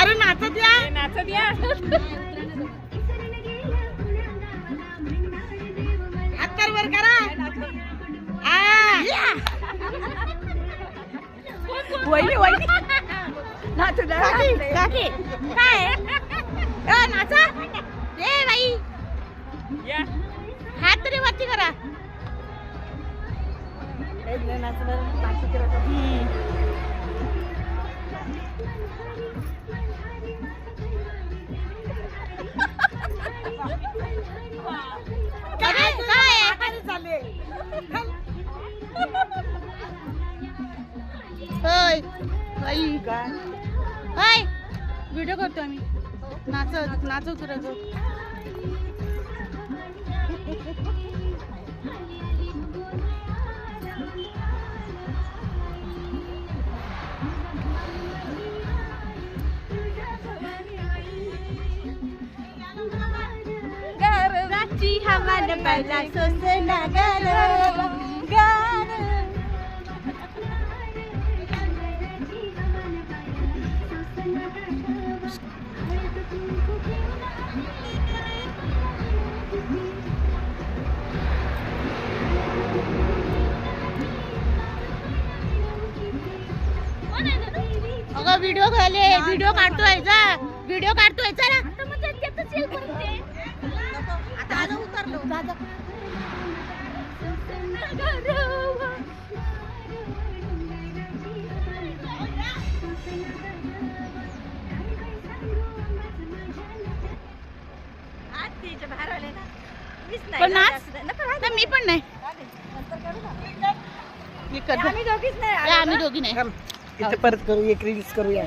अरे नाचत या, नाचत या. हात कर वर करा. वहिनी वहिनी नाचू द्या. काकी काय नाचा ए बाई, या. हात तरी वरती करा. व्हिडिओ करतो आम्ही. नाचत नाचत उतरायचो. गारवाची हवा न पाहिला सोसना गार गार. अगं व्हिडिओ घाले, व्हिडिओ काढतोय जा, व्हिडिओ काढतोय चला. आता आज उतरलो. पण नाच तर मी पण नाही. आम्ही दोघीच नाही. आम्ही दोघी नाही. इथे परत करू, एक रील्स करूया.